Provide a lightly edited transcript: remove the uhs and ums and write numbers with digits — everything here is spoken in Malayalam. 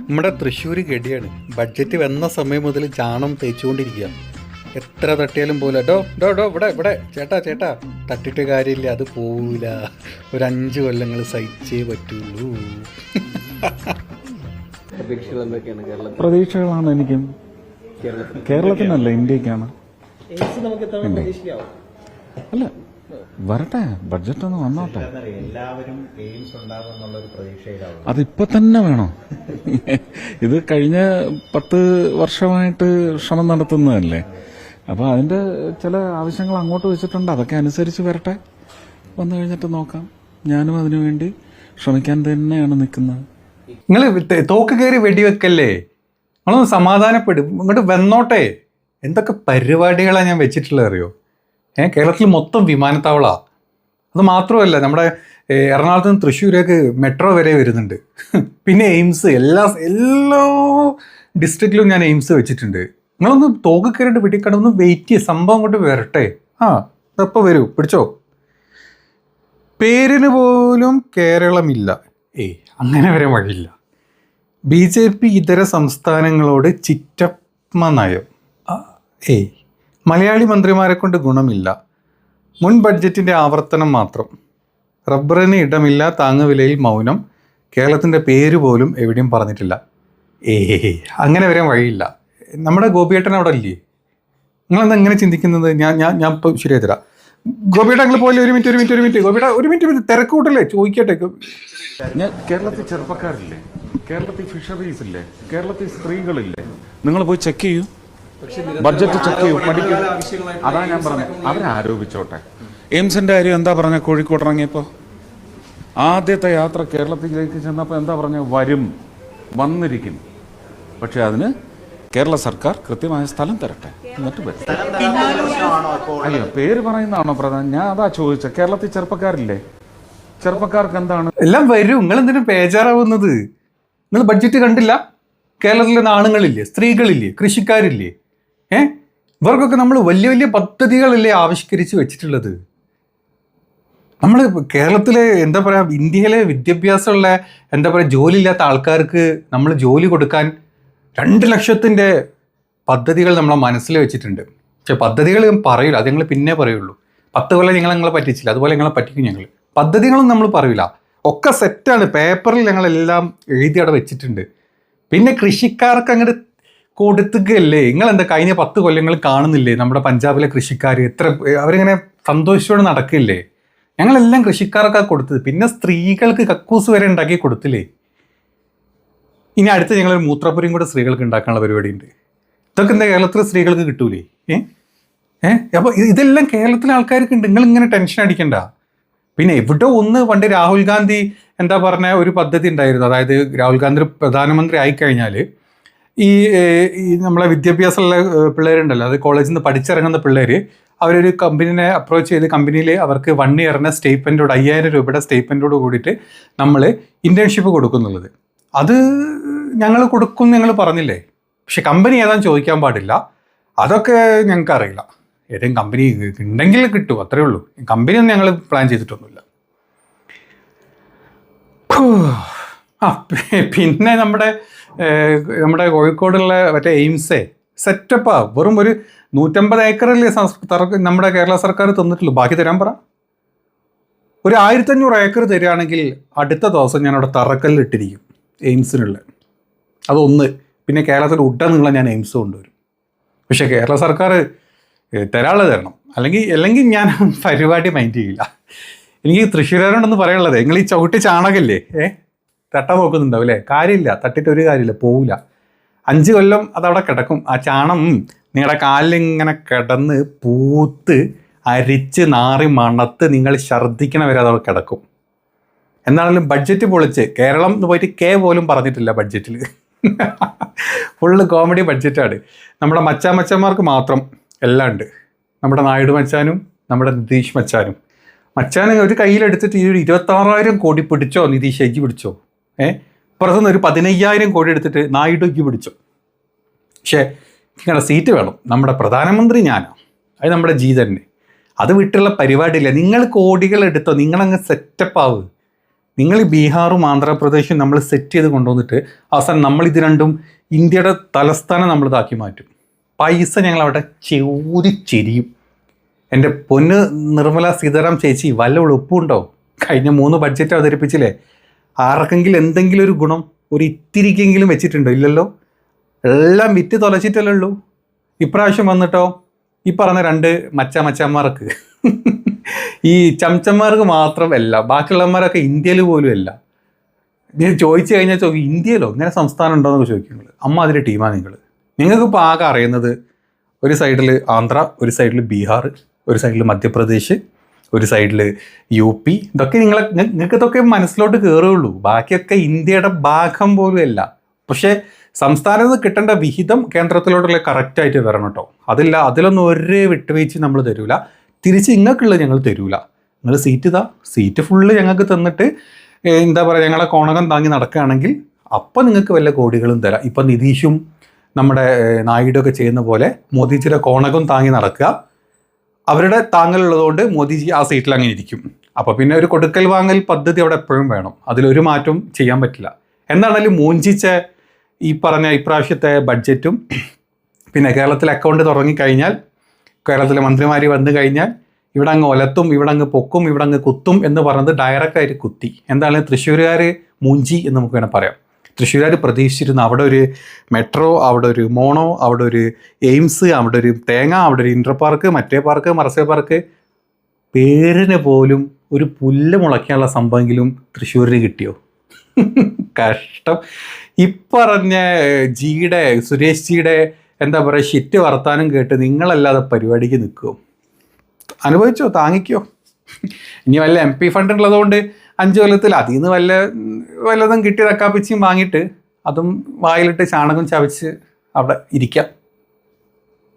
നമ്മുടെ തൃശ്ശൂർ ഗഡിയാണ്. ബഡ്ജറ്റ് വന്ന സമയം മുതൽ ചാണം തേച്ചുകൊണ്ടിരിക്കുക. എത്ര തട്ടിയാലും പോല ഇവിടെ ചേട്ടാ തട്ടിട്ട് കാര്യമില്ല, അത് പോവില്ല. ഒരു 5 കൊല്ലങ്ങൾ സഹിച്ചേ പറ്റുള്ളൂ. പ്രതീക്ഷകളാണ് എനിക്കും. കേരളത്തിനല്ല, ഇന്ത്യക്കാണ്. അല്ല, വരട്ടെ, ബഡ്ജറ്റ് ഒന്ന് വന്നോട്ടെ. എല്ലാവരും എയിംസ് ഉണ്ടാകുമെന്നുള്ള ഒരു പ്രതീക്ഷയിലാണ്. അതിപ്പോ തന്നെ വേണോ? ഇത് കഴിഞ്ഞ 10 വർഷമായിട്ട് ശ്രമം നടത്തുന്നതല്ലേ. അപ്പൊ അതിന്റെ ചില ആവശ്യങ്ങൾ അങ്ങോട്ട് വെച്ചിട്ടുണ്ട്. അതൊക്കെ അനുസരിച്ച് വരട്ടെ, വന്നു കഴിഞ്ഞിട്ട് നോക്കാം. ഞാനും അതിനുവേണ്ടി ശ്രമിക്കാൻ തന്നെയാണ് നിൽക്കുന്നത്. നിങ്ങൾ തോക്ക് കയറി വെടിവെക്കല്ലേ, നിങ്ങളൊന്ന് സമാധാനപ്പെടും, ഇങ്ങോട്ട് വന്നോട്ടെ. എന്തൊക്കെ പരിപാടികളാണ് ഞാൻ വെച്ചിട്ടുള്ളത് അറിയോ? കേരളത്തിൽ മൊത്തം വിമാനത്താവളമാണ്. അത് മാത്രമല്ല, നമ്മുടെ എറണാകുളത്ത് നിന്ന് തൃശ്ശൂരേക്ക് മെട്രോ വരെ വരുന്നുണ്ട്. പിന്നെ എയിംസ്, എല്ലാ ഡിസ്ട്രിക്റ്റിലും ഞാൻ എയിംസ് വെച്ചിട്ടുണ്ട്. നിങ്ങളൊന്ന് തോക്ക് കയറിയിട്ട് വെടിക്കട, ഒന്ന് വെയിറ്റ് ചെയ്യുക, സംഭവം കൊണ്ട് വരട്ടെ. അതപ്പോൾ വരൂ, പിടിച്ചോ. പേരിന് പോലും കേരളമില്ല. അങ്ങനെ വരെ വഴിയില്ല. BJP ഇതര സംസ്ഥാനങ്ങളോട് ചിറ്റമ്മ നയം. മലയാളി മന്ത്രിമാരെ കൊണ്ട് ഗുണമില്ല. മുൻ ബഡ്ജറ്റിൻ്റെ ആവർത്തനം മാത്രം. റബ്ബറിന് ഇടമില്ല, താങ്ങുവിലയിൽ മൗനം. കേരളത്തിൻ്റെ പേര് പോലും എവിടെയും പറഞ്ഞിട്ടില്ല. അങ്ങനെ വരാൻ വഴിയില്ല. നമ്മുടെ ഗോപിയേട്ടൻ അവിടെ ഇല്ലേ? നിങ്ങളെന്താ എങ്ങനെ ചിന്തിക്കുന്നത്? ഞാൻ ഇപ്പോൾ ശരിയായി തരാം. ഗോപിയേട്ട, നിങ്ങൾ പോലെ ഒരു മിനിറ്റ് ഗോപിയേട്ട, ഒരു മിനിറ്റ് തിരക്ക് കൂട്ടല്ലേ, ചോദിക്കട്ടെ. ഞാൻ കേരളത്തിൽ ചെറുപ്പക്കാരില്ലേ, കേരളത്തിൽ ഫിഷറീസ് ഇല്ലേ, കേരളത്തിൽ സ്ത്രീകളില്ലേ, നിങ്ങൾ പോയി ചെക്ക് ചെയ്യൂ, ബഡ്ജറ്റ് ചെക്ക് ചെയ്യൂ, പഠിക്കൂ. അതാ ഞാൻ പറഞ്ഞത്, അവരാരോപിച്ചോട്ടെ. എയിംസിന്റെ കാര്യം എന്താ പറഞ്ഞ? കോഴിക്കോട് ഇറങ്ങിയപ്പോ ആദ്യത്തെ യാത്ര കേരളത്തിലേക്ക് ചെന്നപ്പോൾ എന്താ പറഞ്ഞ? വന്നിരിക്കും. പക്ഷെ അതിന് കേരള സർക്കാർ കൃത്യമായ സ്ഥലം തരട്ടെ, എന്നിട്ട് വരും. അയ്യോ, പേര് പറയുന്നതാണോ പ്രധാനം? ഞാൻ അതാ ചോദിച്ചത്. കേരളത്തിൽ ചെറുപ്പക്കാരില്ലേ, ചെറുപ്പക്കാർക്ക് എന്താണ്? എല്ലാം വരും. നിങ്ങൾ എന്തിനും ബേജാറാവുന്നത്? നിങ്ങൾ ബഡ്ജറ്റ് കണ്ടില്ല? കേരളത്തിലെ ആണുങ്ങളില്ലേ, സ്ത്രീകളില്ലേ, കൃഷിക്കാരില്ലേ? ഇവർക്കൊക്കെ നമ്മൾ വലിയ വലിയ പദ്ധതികളല്ലേ ആവിഷ്കരിച്ച് വെച്ചിട്ടുള്ളത്. നമ്മൾ കേരളത്തിലെ എന്താ പറയുക, ഇന്ത്യയിലെ വിദ്യാഭ്യാസമുള്ള എന്താ പറയുക, ജോലി ഇല്ലാത്ത ആൾക്കാർക്ക് നമ്മൾ ജോലി കൊടുക്കാൻ 2 ലക്ഷത്തിൻ്റെ പദ്ധതികൾ നമ്മളെ മനസ്സിൽ വെച്ചിട്ടുണ്ട്. പക്ഷെ പദ്ധതികൾ പറയില്ല, അത് ഞങ്ങൾ പിന്നെ പറയുള്ളൂ. 10 കൊല്ലം നിങ്ങളെ പറ്റിച്ചില്ല, അതുപോലെ ഞങ്ങളെ പറ്റിക്കും ഞങ്ങൾ. പദ്ധതികളും നമ്മൾ പറയില്ല, ഒക്കെ സെറ്റാണ്, പേപ്പറിൽ ഞങ്ങളെല്ലാം എഴുതി അവിടെ വെച്ചിട്ടുണ്ട്. പിന്നെ കൃഷിക്കാർക്ക് അങ്ങോട്ട് കൊടുത്തുകയല്ലേ. നിങ്ങളെന്താ കഴിഞ്ഞ 10 കൊല്ലങ്ങൾ കാണുന്നില്ലേ? നമ്മുടെ പഞ്ചാബിലെ കൃഷിക്കാർ എത്ര അവരിങ്ങനെ സന്തോഷത്തോടെ നടക്കില്ലേ? ഞങ്ങളെല്ലാം കൃഷിക്കാർക്കാ കൊടുത്തത്. പിന്നെ സ്ത്രീകൾക്ക് കക്കൂസ് വരെ ഉണ്ടാക്കി കൊടുത്തില്ലേ? ഇനി അടുത്ത് ഞങ്ങളൊരു മൂത്രപ്പുരയും കൂടെ സ്ത്രീകൾക്ക് ഉണ്ടാക്കാനുള്ള പരിപാടിയുണ്ട്. ഇതൊക്കെ എന്താ കേരളത്തിലെ സ്ത്രീകൾക്ക് കിട്ടൂലേ? അപ്പോൾ ഇതെല്ലാം കേരളത്തിലെ ആൾക്കാർക്ക് ഉണ്ട്. നിങ്ങളിങ്ങനെ ടെൻഷൻ അടിക്കണ്ട. പിന്നെ എവിടെ ഒന്ന് പണ്ട് രാഹുൽ ഗാന്ധി എന്താ പറഞ്ഞ ഒരു പദ്ധതി ഉണ്ടായിരുന്നു. അതായത് രാഹുൽ ഗാന്ധി പ്രധാനമന്ത്രി ആയിക്കഴിഞ്ഞാൽ ഈ നമ്മളെ വിദ്യാഭ്യാസമുള്ള പിള്ളേരുണ്ടല്ലോ, അത് കോളേജിൽ നിന്ന് പഠിച്ചിറങ്ങുന്ന പിള്ളേർ, അവരൊരു കമ്പനീനെ അപ്രോച്ച് ചെയ്ത് കമ്പനിയിൽ അവർക്ക് 1 ഇയറിന് സ്റ്റേറ്റ്മെൻറ്റോട് 5000 രൂപയുടെ സ്റ്റേറ്റ്മെൻറ്റോട് കൂടിയിട്ട് നമ്മൾ ഇൻറ്റേൺഷിപ്പ് കൊടുക്കുന്നുള്ളത്. അത് ഞങ്ങൾ കൊടുക്കും ഞങ്ങൾ പറഞ്ഞില്ലേ. പക്ഷെ കമ്പനി ഏതാണെന്ന് ചോദിക്കാൻ പാടില്ല. അതൊക്കെ ഞങ്ങൾക്ക് അറിയില്ല. ഏതെങ്കിലും കമ്പനി ഉണ്ടെങ്കിൽ കിട്ടും, അത്രയേ ഉള്ളൂ. കമ്പനിയൊന്നും ഞങ്ങൾ പ്ലാൻ ചെയ്തിട്ടൊന്നുമില്ല. പിന്നെ നമ്മുടെ കോഴിക്കോടുള്ള മറ്റേ എയിംസേ സെറ്റപ്പാ. വെറും ഒരു 150 ഏക്കറല്ലേ നമ്മുടെ കേരള സർക്കാർ തന്നിട്ടുള്ളൂ. ബാക്കി തരാൻ പറ. ഒരു 1500 ഏക്കർ തരികയാണെങ്കിൽ അടുത്ത ദിവസം ഞാൻ അവിടെ തറക്കല്ലിട്ടിരിക്കും എയിംസിനുള്ള. അതൊന്ന്. പിന്നെ കേരളത്തിൽ ഉടനീളെ ഞാൻ എയിംസ് കൊണ്ടുവരും. പക്ഷേ കേരള സർക്കാർ തരാനുള്ളത് തരണം, അല്ലെങ്കിൽ ഞാൻ പരിപാടി മൈൻഡ് ചെയ്യില്ല. എനിക്ക് തൃശ്ശൂരോടൊന്ന് പറയാനുള്ളത്, നിങ്ങൾ ഈ ചവിട്ടി ചാണകല്ലേ തട്ട നോക്കുന്നുണ്ടാവും അല്ലേ? കാര്യമില്ല, തട്ടിട്ട് ഒരു കാര്യമില്ല, പോവില്ല. 5 കൊല്ലം അതവിടെ കിടക്കും. ആ ചാണം നിങ്ങളുടെ കാലിലിങ്ങനെ കിടന്ന് പൂത്ത് അരിച്ച് നാറി മണത്ത് നിങ്ങൾ ഛർദ്ദിക്കണ വരെ അതവിടെ കിടക്കും. എന്നാണെങ്കിലും ബഡ്ജറ്റ് പൊളിച്ച് കേരളം എന്ന് പോയിട്ട് പോലും പറഞ്ഞിട്ടില്ല ബഡ്ജറ്റിൽ. ഫുള്ള് കോമഡി ബഡ്ജറ്റാണ്. നമ്മുടെ മച്ചാന്മാർക്ക് മാത്രം എല്ലാം ഉണ്ട്. നമ്മുടെ നായിഡു മച്ചാനും നമ്മുടെ നിതീഷ് മച്ചാനും ഒരു കയ്യിലെടുത്തിട്ട് ഈ 26,000 കോടി പിടിച്ചോ നിതീഷ് എജി പിടിച്ചോ. പുറത്തുനിന്ന് ഒരു 15,000 കോടി എടുത്തിട്ട് നായിഡുക്ക് പിടിച്ചോ. പക്ഷേ നിങ്ങളുടെ സീറ്റ് വേണം. നമ്മുടെ പ്രധാനമന്ത്രി ഞാനാണ്, അത് നമ്മുടെ തന്നെ. അത് വിട്ടുള്ള പരിപാടിയില്ല. നിങ്ങൾ കോടികൾ എടുത്തോ, നിങ്ങളങ്ങ് സെറ്റപ്പ് ആവുക. നിങ്ങൾ ഈ ബീഹാറും ആന്ധ്രാപ്രദേശും നമ്മൾ സെറ്റ് ചെയ്ത് കൊണ്ടുവന്നിട്ട് അവസാനം നമ്മൾ ഇത് രണ്ടും ഇന്ത്യയുടെ തലസ്ഥാനം നമ്മൾ ഇതാക്കി മാറ്റും. പൈസ ഞങ്ങൾ അവിടെ ചെരിയും. എൻ്റെ പൊന്ന് നിർമ്മല സീതാറാം ചേച്ചി, വല്ല ഉളുപ്പുണ്ടോ? കഴിഞ്ഞ 3 ബഡ്ജറ്റ് അവതരിപ്പിച്ചില്ലേ, ആർക്കെങ്കിലും എന്തെങ്കിലും ഒരു ഗുണം ഒരു ഇത്തിരിക്കെങ്കിലും വെച്ചിട്ടുണ്ടോ? ഇല്ലല്ലോ. എല്ലാം വിറ്റ് തൊലച്ചിട്ടല്ലേ ഉള്ളൂ. ഇപ്രാവശ്യം വന്നിട്ടോ ഈ പറഞ്ഞ 2 മച്ചന്മാർക്ക് ഈ ചമച്ചന്മാർക്ക് മാത്രമല്ല, ബാക്കിയുള്ളവന്മാരൊക്കെ ഇന്ത്യയിൽ പോലും അല്ല. ഞാൻ ചോദിച്ചു കഴിഞ്ഞാൽ ഇന്ത്യയിലോ ഇങ്ങനെ സംസ്ഥാനം ഉണ്ടോ എന്നൊക്കെ ചോദിക്കുന്നത്. അമ്മ അതിൻ്റെ ടീമാണ് നിങ്ങൾക്കിപ്പോൾ ആകെ അറിയുന്നത് ഒരു സൈഡിൽ ആന്ധ്ര, ഒരു സൈഡിൽ ബീഹാർ, ഒരു സൈഡിൽ മധ്യപ്രദേശ്, ഒരു സൈഡിൽ UP. ഇതൊക്കെ നിങ്ങൾക്ക് ഇതൊക്കെ മനസ്സിലോട്ട് കയറുകയുള്ളൂ. ബാക്കിയൊക്കെ ഇന്ത്യയുടെ ഭാഗം പോലും അല്ല. പക്ഷേ സംസ്ഥാനത്ത് നിന്ന് കിട്ടേണ്ട വിഹിതം കേന്ദ്രത്തിലോട്ടുള്ള കറക്റ്റായിട്ട് വരണം കേട്ടോ. അതിലൊന്നും ഒരേ വിട്ടുവീഴ്ച നമ്മൾ തരൂല. തിരിച്ച് നിങ്ങൾക്കുള്ളത് ഞങ്ങൾ തരൂല. നിങ്ങൾ സീറ്റ് ഫുള്ള് ഞങ്ങൾക്ക് തന്നിട്ട് എന്താ പറയുക, ഞങ്ങളെ കോണകം താങ്ങി നടക്കുകയാണെങ്കിൽ അപ്പം നിങ്ങൾക്ക് വല്ല കോടികളും തരാം. ഇപ്പം നിതീഷും നമ്മുടെ നായിഡുമൊക്കെ ചെയ്യുന്ന പോലെ മോദിജിയുടെ കോണകം താങ്ങി നടക്കുക. അവരുടെ താങ്ങലുള്ളതുകൊണ്ട് മോദിജി ആ സീറ്റിൽ അങ്ങനെ ഇരിക്കും. അപ്പോൾ പിന്നെ ഒരു കൊടുക്കൽ വാങ്ങൽ പദ്ധതി അവിടെ എപ്പോഴും വേണം. അതിലൊരു മാറ്റവും ചെയ്യാൻ പറ്റില്ല. എന്താണെങ്കിലും മൂഞ്ചിച്ച ഈ പറഞ്ഞ ഇപ്രാവശ്യത്തെ ബഡ്ജറ്റും പിന്നെ കേരളത്തിൽ അക്കൗണ്ട് തുടങ്ങിക്കഴിഞ്ഞാൽ, കേരളത്തിലെ മന്ത്രിമാർ വന്നു കഴിഞ്ഞാൽ ഇവിടെ അങ്ങ് ഒലത്തും, ഇവിടെ അങ്ങ് പൊക്കും, ഇവിടെ അങ്ങ് കുത്തും എന്ന് പറഞ്ഞത് ഡയറക്റ്റായിട്ട് കുത്തി. എന്താണെങ്കിലും തൃശ്ശൂരുകാർ മൂഞ്ചി എന്ന് നമുക്ക് വേണം പറയാം. തൃശ്ശൂരുകാർ പ്രതീക്ഷിച്ചിരുന്നു അവിടെ ഒരു മെട്രോ, അവിടെ ഒരു മോണോ, അവിടെ ഒരു എയിംസ്, അവിടെ ഒരു തേങ്ങ, അവിടെ ഒരു ഇൻട്ര പാർക്ക്, മറ്റേ പാർക്ക്, മറസേ പാർക്ക്. പേരിന് പോലും ഒരു പുല്ല് മുളയ്ക്കാനുള്ള സംഭവമെങ്കിലും തൃശ്ശൂരിന് കിട്ടിയോ? കഷ്ടം. ഇപ്പറഞ്ഞ സുരേഷ് ജിയുടെ എന്താ പറയുക ഷിറ്റ് വർത്താനം കേട്ട് നിങ്ങളല്ലാതെ പരിപാടിക്ക് നിൽക്കുമോ? അനുഭവിച്ചോ, താങ്ങിക്കോ. ഇനി വല്ല MP ഫണ്ട് ഉള്ളതുകൊണ്ട് 5 കൊല്ലത്തിൽ അതിൽ നിന്ന് വല്ലതും കിട്ടി തക്കാപ്പിച്ചും വാങ്ങിയിട്ട് അതും വായിലിട്ട് ചാണകം ചവച്ച് അവിടെ ഇരിക്കാം.